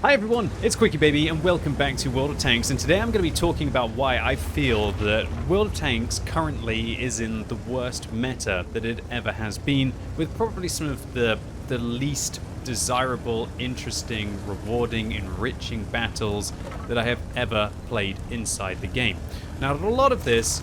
Hi everyone, it's QuickyBaby and welcome back to World of Tanks, and today I'm going to be talking about why I feel that World of Tanks currently is in the worst meta that it ever has been, with probably some of the least desirable, interesting, rewarding, enriching battles that I have ever played inside the game. Now, a lot of this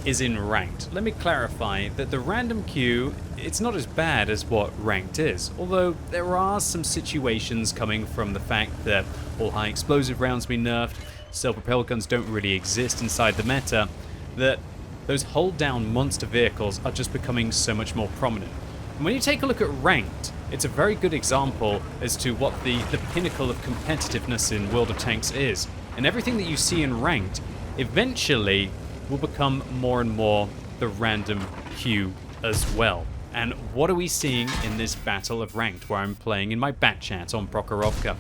is in ranked. Let me clarify that the random queue, it's not as bad as what ranked is, although there are some situations coming from the fact that all high explosive rounds been nerfed, self-propelled guns don't really exist inside the meta, that those hold down monster vehicles are just becoming so much more prominent. And when you take a look at ranked, it's a very good example as to what the pinnacle of competitiveness in World of Tanks is. And everything that you see in ranked eventually will become more and more the random queue as well. And what are we seeing in this battle of ranked where I'm playing in my bat chat on Prokhorovka?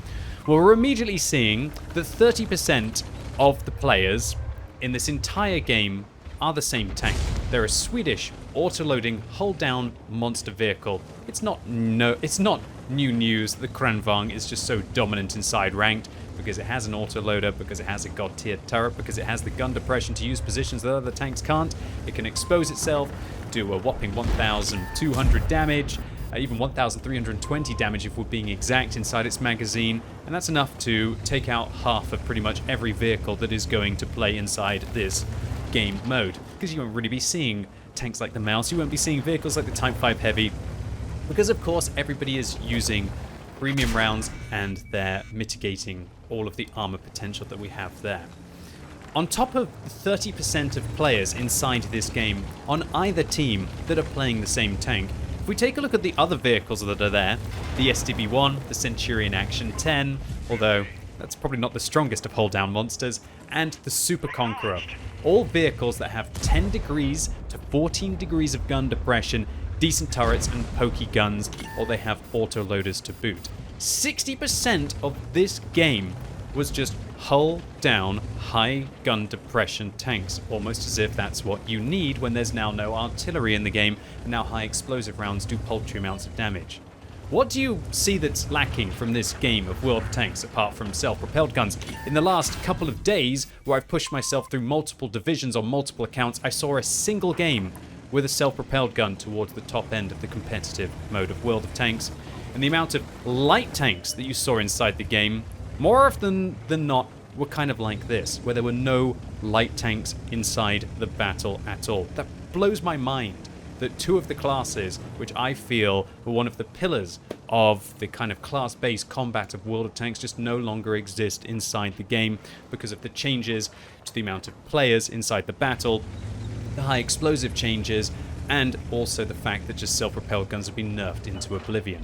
Well, we're immediately seeing that 30% of the players in this entire game are the same tank. They're a Swedish auto-loading hold-down monster vehicle. It's not new news that the Kranvang is just so dominant inside ranked, because it has an autoloader, because it has a god tier turret, because it has the gun depression to use positions that other tanks can't. It can expose itself, do a whopping 1,200 damage, even 1,320 damage if we're being exact inside its magazine, and that's enough to take out half of pretty much every vehicle that is going to play inside this game mode. Because you won't really be seeing tanks like the Mouse, you won't be seeing vehicles like the Type 5 Heavy, because of course everybody is using premium rounds and they're mitigating all of the armor potential that we have there. On top of the 30% of players inside this game on either team that are playing the same tank, if we take a look at the other vehicles that are there, the STB-1, the Centurion Action 10, although that's probably not the strongest of hold-down monsters, and the Super Conqueror, all vehicles that have 10 degrees to 14 degrees of gun depression, decent turrets and pokey guns, or they have auto-loaders to boot. 60% of this game was just hull down high gun depression tanks, almost as if that's what you need when there's now no artillery in the game and now high explosive rounds do paltry amounts of damage. What do you see that's lacking from this game of World of Tanks apart from self-propelled guns? In the last couple of days, where I've pushed myself through multiple divisions on multiple accounts, I saw a single game with a self-propelled gun towards the top end of the competitive mode of World of Tanks. And the amount of light tanks that you saw inside the game, more often than not, were kind of like this, where there were no light tanks inside the battle at all. That blows my mind that two of the classes, which I feel were one of the pillars of the kind of class-based combat of World of Tanks, just no longer exist inside the game because of the changes to the amount of players inside the battle, the high explosive changes, and also the fact that just self-propelled guns have been nerfed into oblivion.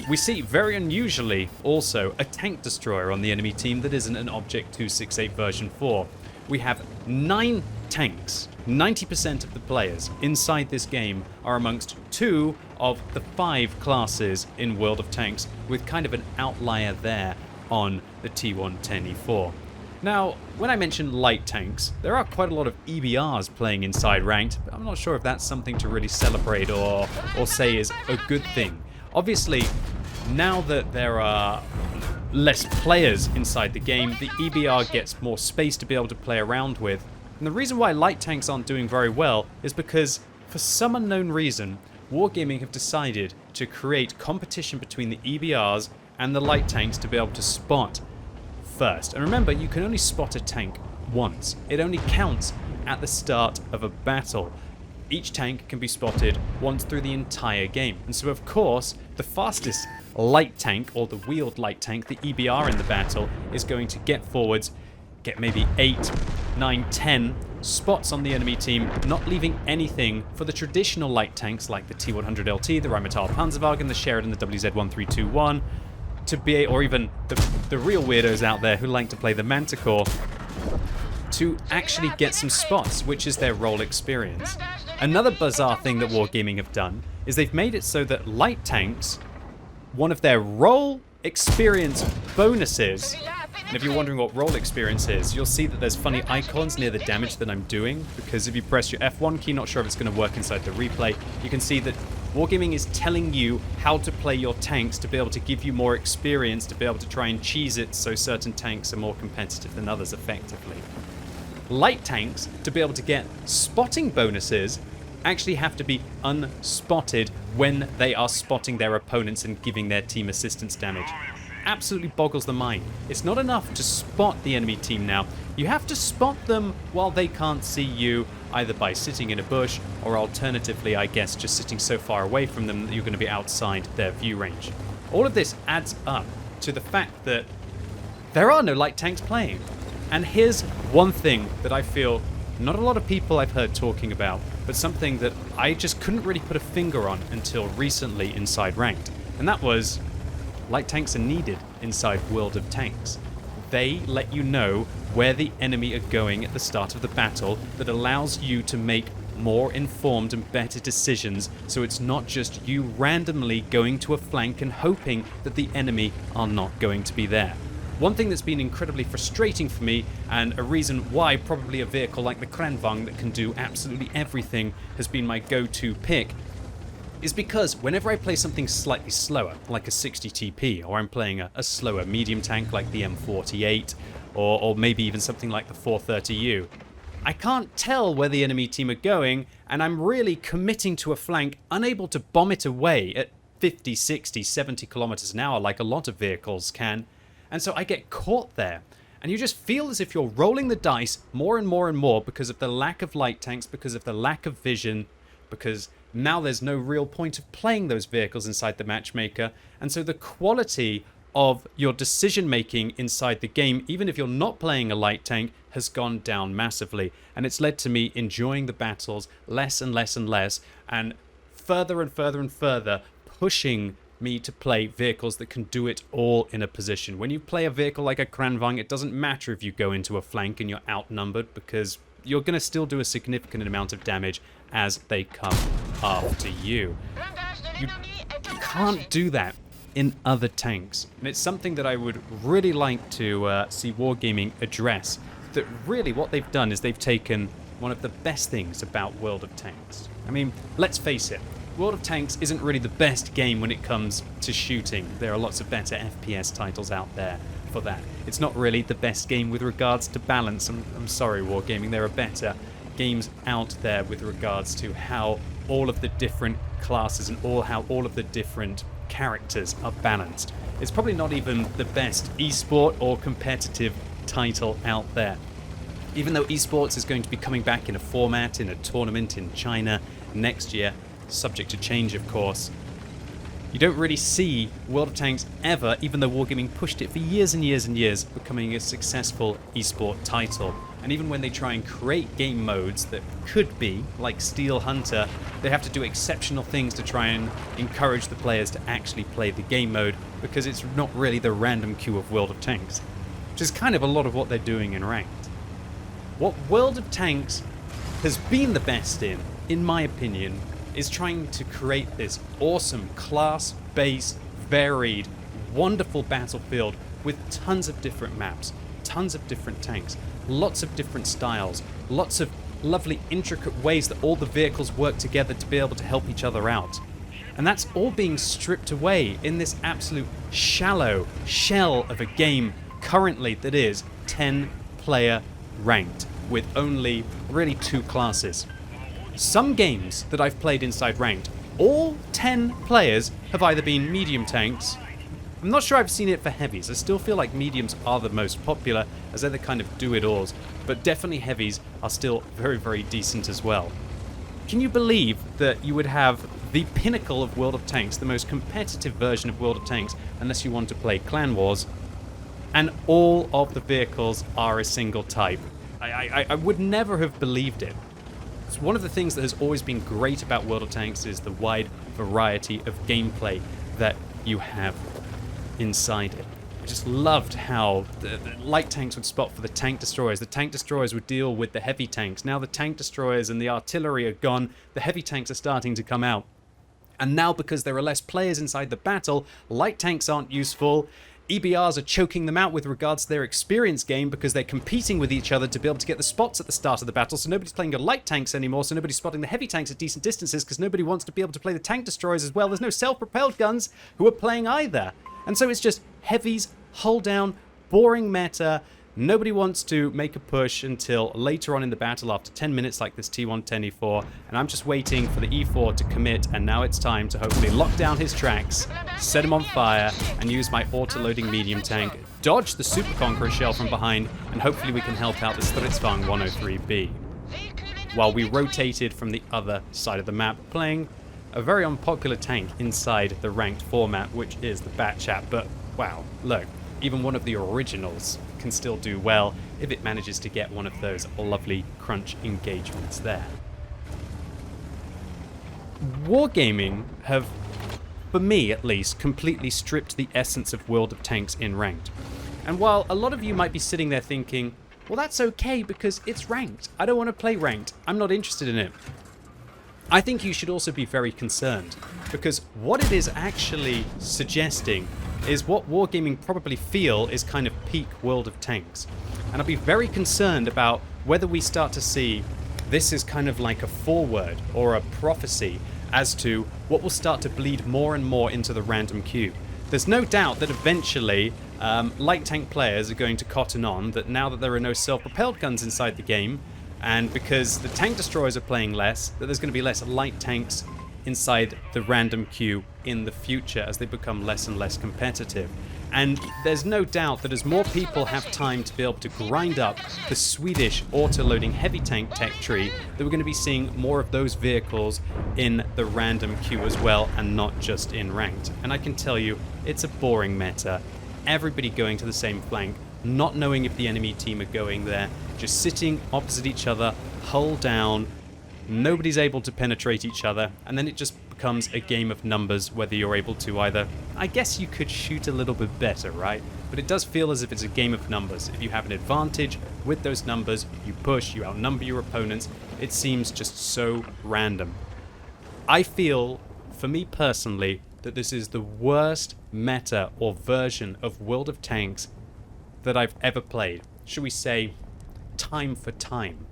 We see, very unusually, also a tank destroyer on the enemy team that isn't an Object 268 version 4. We have 9 tanks. 90% of the players inside this game are amongst 2 of the 5 classes in World of Tanks, with kind of an outlier there on the T110E4. Now, when I mention light tanks, there are quite a lot of EBRs playing inside ranked, but I'm not sure if that's something to really celebrate or say is a good thing. Obviously, now that there are less players inside the game, the EBR gets more space to be able to play around with. And the reason why light tanks aren't doing very well is because, for some unknown reason, Wargaming have decided to create competition between the EBRs and the light tanks to be able to spot first. And remember, you can only spot a tank once. It only counts at the start of a battle. Each tank can be spotted once through the entire game. And so, of course, the fastest light tank, or the wheeled light tank, the EBR in the battle, is going to get forwards, get maybe 8, 9, 10 spots on the enemy team, not leaving anything for the traditional light tanks like the T100LT, the Rheinmetall Panzerwagen, the Sheridan, the WZ1321, to be, or even the real weirdos out there who like to play the Manticore, to actually get some spots, which is their role experience. Another bizarre thing that Wargaming have done is they've made it so that light tanks, one of their role experience bonuses, and if you're wondering what role experience is, you'll see that there's funny icons near the damage that I'm doing, because if you press your F1 key, not sure if it's going to work inside the replay, you can see that Wargaming is telling you how to play your tanks to be able to give you more experience, to be able to try and cheese it so certain tanks are more competitive than others effectively. Light tanks, to be able to get spotting bonuses, actually have to be unspotted when they are spotting their opponents and giving their team assistance damage. Absolutely boggles the mind. It's not enough to spot the enemy team now. You have to spot them while they can't see you, either by sitting in a bush or alternatively, I guess, just sitting so far away from them that you're going to be outside their view range. All of this adds up to the fact that there are no light tanks playing. And here's one thing that I feel not a lot of people I've heard talking about, but something that I just couldn't really put a finger on until recently inside Ranked. And that was, light tanks are needed inside World of Tanks. They let you know where the enemy are going at the start of the battle, that allows you to make more informed and better decisions, so it's not just you randomly going to a flank and hoping that the enemy are not going to be there. One thing that's been incredibly frustrating for me, and a reason why probably a vehicle like the Kranvang that can do absolutely everything has been my go-to pick, is because whenever I play something slightly slower, like a 60 TP, or I'm playing a slower medium tank like the M48, or maybe even something like the 430U, I can't tell where the enemy team are going, and I'm really committing to a flank, unable to bomb it away at 50, 60, 70 kilometers an hour like a lot of vehicles can. And so I get caught there, and you just feel as if you're rolling the dice more and more and more because of the lack of light tanks, because of the lack of vision, because now there's no real point of playing those vehicles inside the matchmaker, and so the quality of your decision making inside the game, even if you're not playing a light tank, has gone down massively, and it's led to me enjoying the battles less and less and less, and further and further and further pushing me to play vehicles that can do it all in a position. When you play a vehicle like a Kranvang, it doesn't matter if you go into a flank and you're outnumbered, because you're going to still do a significant amount of damage as they come after you. You can't do that in other tanks, and it's something that I would really like to see Wargaming address. That really what they've done is they've taken one of the best things about World of Tanks. I mean, let's face it, World of Tanks isn't really the best game when it comes to shooting. There are lots of better FPS titles out there for that. It's not really the best game with regards to balance. I'm sorry, Wargaming, there are better games out there with regards to how all of the different classes and how all of the different characters are balanced. It's probably not even the best esport or competitive title out there. Even though esports is going to be coming back in a format, in a tournament in China next year, subject to change of course, you don't really see World of Tanks ever, even though Wargaming pushed it for years and years and years, becoming a successful esport title. And even when they try and create game modes that could be, like Steel Hunter, they have to do exceptional things to try and encourage the players to actually play the game mode, because it's not really the random queue of World of Tanks, which is kind of a lot of what they're doing in Ranked. What World of Tanks has been the best in my opinion, is trying to create this awesome class-based, varied, wonderful battlefield with tons of different maps, tons of different tanks, lots of different styles, lots of lovely intricate ways that all the vehicles work together to be able to help each other out. And that's all being stripped away in this absolute shallow shell of a game currently that is 10-player ranked with only really 2 classes. Some games that I've played inside Ranked, all 10 players have either been medium tanks. I'm not sure I've seen it for heavies. I still feel like mediums are the most popular, as they're the kind of do-it-alls, but definitely heavies are still very, very decent as well. Can you believe that you would have the pinnacle of World of Tanks, the most competitive version of World of Tanks, unless you want to play Clan Wars, and all of the vehicles are a single type? I would never have believed it. So one of the things that has always been great about World of Tanks is the wide variety of gameplay that you have inside it. I just loved how the light tanks would spot for the tank destroyers would deal with the heavy tanks. Now the tank destroyers and the artillery are gone, the heavy tanks are starting to come out. And now, because there are less players inside the battle, light tanks aren't useful. EBRs are choking them out with regards to their experience game because they're competing with each other to be able to get the spots at the start of the battle, so nobody's playing the light tanks anymore, so nobody's spotting the heavy tanks at decent distances because nobody wants to be able to play the tank destroyers as well. There's no self-propelled guns who are playing either. And so it's just heavies, hull down, boring meta. Nobody wants to make a push until later on in the battle after 10 minutes like this T1 10 E4, and I'm just waiting for the E4 to commit, and now it's time to hopefully lock down his tracks, set him on fire, and use my auto-loading medium tank, dodge the Super Conqueror shell from behind, and hopefully we can help out the Stridsvagn 103B. While we rotated from the other side of the map, playing a very unpopular tank inside the ranked format, which is the Batchat, but wow, look, even one of the originals can still do well if it manages to get one of those lovely crunch engagements there. Wargaming have, for me at least, completely stripped the essence of World of Tanks in ranked. And while a lot of you might be sitting there thinking, well, that's okay because it's ranked. I don't want to play ranked. I'm not interested in it. I think you should also be very concerned, because what it is actually suggesting is what Wargaming probably feel is kind of peak World of Tanks. And I'll be very concerned about whether we start to see this is kind of like a foreword or a prophecy as to what will start to bleed more and more into the random queue. There's no doubt that eventually light tank players are going to cotton on that now that there are no self-propelled guns inside the game, and because the tank destroyers are playing less, that there's going to be less light tanks inside the random queue in the future as they become less and less competitive. And there's no doubt that as more people have time to be able to grind up the Swedish auto-loading heavy tank tech tree, that we're going to be seeing more of those vehicles in the random queue as well, and not just in ranked. And I can tell you, it's a boring meta. Everybody going to the same flank, not knowing if the enemy team are going there, just sitting opposite each other, hull down. Nobody's able to penetrate each other, and then it just becomes a game of numbers whether you're able to either... I guess you could shoot a little bit better, right? But it does feel as if it's a game of numbers. If you have an advantage with those numbers, you push, you outnumber your opponents. It seems just so random. I feel, for me personally, that this is the worst meta or version of World of Tanks that I've ever played. Should we say, time for time.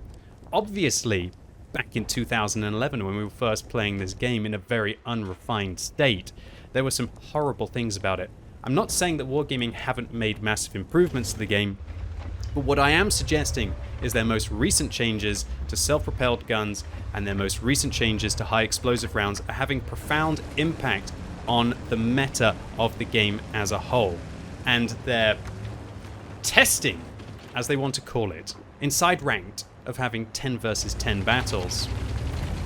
Obviously, back in 2011 when we were first playing this game in a very unrefined state, there were some horrible things about it. I'm not saying that Wargaming haven't made massive improvements to the game, but what I am suggesting is their most recent changes to self-propelled guns and their most recent changes to high explosive rounds are having profound impact on the meta of the game as a whole. And their testing, as they want to call it, inside ranked, of having 10 versus 10 battles,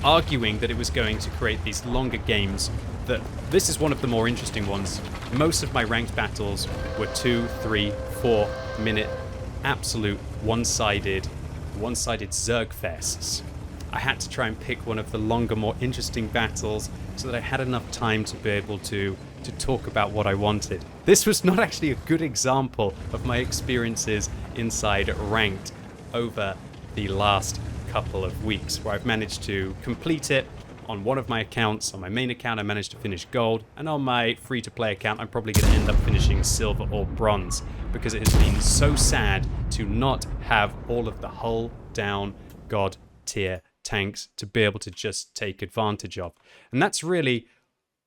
arguing that it was going to create these longer games, that this is one of the more interesting ones. Most of my ranked battles were 2, 3, 4 minute absolute one-sided Zergfests. I had to try and pick one of the longer, more interesting battles so that I had enough time to be able to talk about what I wanted. This was not actually a good example of my experiences inside ranked over the last couple of weeks, where I've managed to complete it on one of my accounts. On my main account I managed to finish gold, and on my free-to-play account I'm probably going to end up finishing silver or bronze, because it has been so sad to not have all of the hull down god tier tanks to be able to just take advantage of. And that's really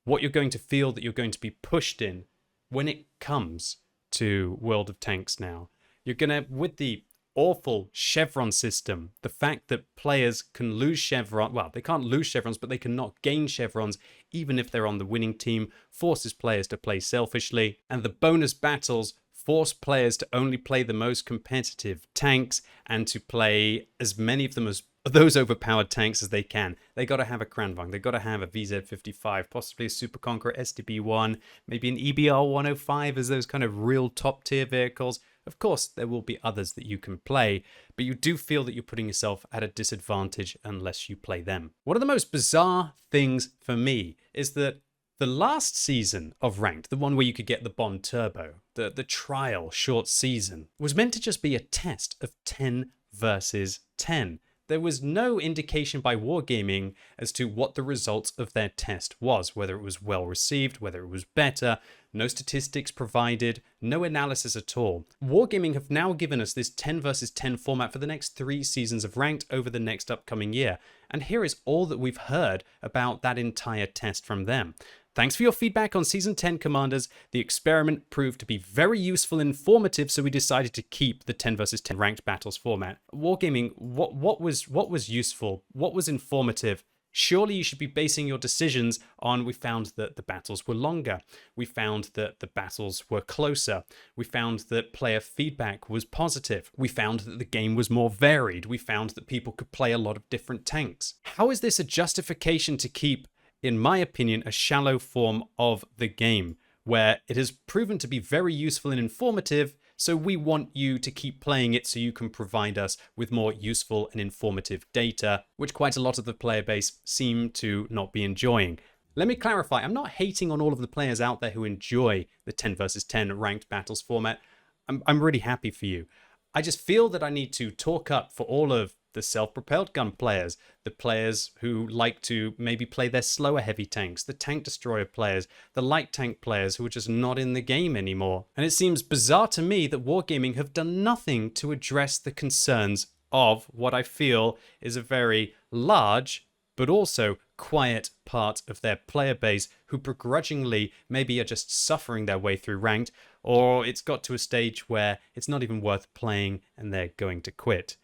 what you're going to feel that you're going to be pushed in when it comes to World of Tanks now. You're gonna, with the awful chevron system, the fact that players can lose chevron, well, they can't lose chevrons, but they cannot gain chevrons even if they're on the winning team, forces players to play selfishly, and the bonus battles force players to only play the most competitive tanks and to play as many of them as those overpowered tanks as they can. They got to have a Kranvagn, they got to have a VZ55, possibly a Super Conqueror STB1, maybe an EBR 105 as those kind of real top tier vehicles. Of course, there will be others that you can play, but you do feel that you're putting yourself at a disadvantage unless you play them. One of the most bizarre things for me is that the last season of Ranked, the one where you could get the Bond Turbo, the trial short season, was meant to just be a test of 10 versus 10. There was no indication by Wargaming as to what the results of their test was, whether it was well received, whether it was better. no statistics provided, no analysis at all. Wargaming have now given us this 10 versus 10 format for the next 3 seasons of Ranked over the next upcoming year. And here is all that we've heard about that entire test from them. Thanks for your feedback on Season 10, Commanders. The experiment proved to be very useful and informative, so we decided to keep the 10 versus 10 ranked battles format. Wargaming, what was useful? What was informative? Surely you should be basing your decisions on, we found that the battles were longer. We found that the battles were closer. We found that player feedback was positive. We found that the game was more varied. We found that people could play a lot of different tanks. How is this a justification to keep, in my opinion, a shallow form of the game, where it has proven to be very useful and informative, so we want you to keep playing it so you can provide us with more useful and informative data, which quite a lot of the player base seem to not be enjoying. Let me clarify, I'm not hating on all of the players out there who enjoy the 10 versus 10 ranked battles format. I'm really happy for you. I just feel that I need to talk up for all of the self-propelled gun players, the players who like to maybe play their slower heavy tanks, the tank destroyer players, the light tank players who are just not in the game anymore. And it seems bizarre to me that Wargaming have done nothing to address the concerns of what I feel is a very large but also quiet part of their player base who begrudgingly maybe are just suffering their way through Ranked, or it's got to a stage where it's not even worth playing and they're going to quit.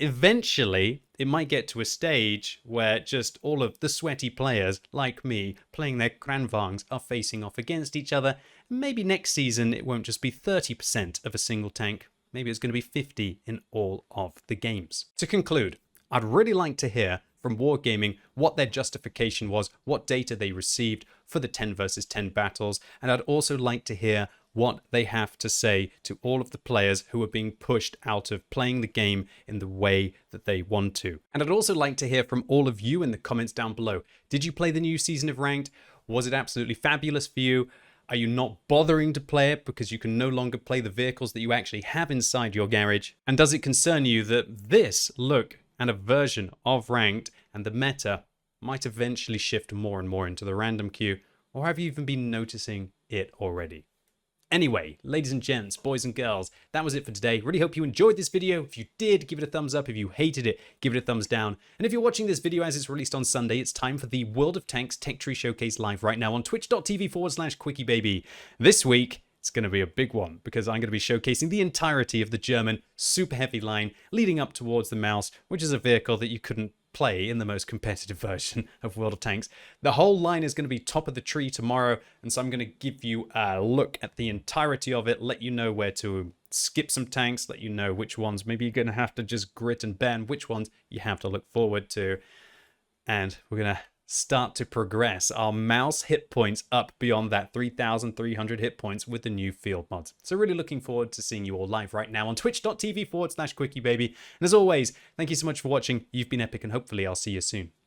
Eventually, it might get to a stage where just all of the sweaty players, like me, playing their Kranvangs are facing off against each other. Maybe next season it won't just be 30% of a single tank, maybe it's going to be 50 in all of the games. To conclude, I'd really like to hear from Wargaming what their justification was, what data they received for the 10 versus 10 battles, and I'd also like to hear what they have to say to all of the players who are being pushed out of playing the game in the way that they want to. And I'd also like to hear from all of you in the comments down below. Did you play the new season of Ranked? Was it absolutely fabulous for you? Are you not bothering to play it because you can no longer play the vehicles that you actually have inside your garage? And does it concern you that this look and a version of Ranked and the meta might eventually shift more and more into the random queue? Or have you even been noticing it already? Anyway, ladies and gents, boys and girls, that was it for today. Really hope you enjoyed this video. If you did, give it a thumbs up. If you hated it, give it a thumbs down. And if you're watching this video as it's released on Sunday, it's time for the World of Tanks Tech Tree Showcase live right now on twitch.tv/QuickyBaby. This week, it's going to be a big one because I'm going to be showcasing the entirety of the German super heavy line leading up towards the Mouse, which is a vehicle that you couldn't play in the most competitive version of World of Tanks. The whole line is going to be top of the tree tomorrow, and so I'm going to give you a look at the entirety of it, let you know where to skip some tanks, let you know which ones maybe you're going to have to just grit and bear, and which ones you have to look forward to. And we're going to start to progress our Mouse hit points up beyond that 3,300 hit points with the new field mods. So really looking forward to seeing you all live right now on twitch.tv/QuickyBaby. And as always, thank you so much for watching. You've been epic, and hopefully I'll see you soon.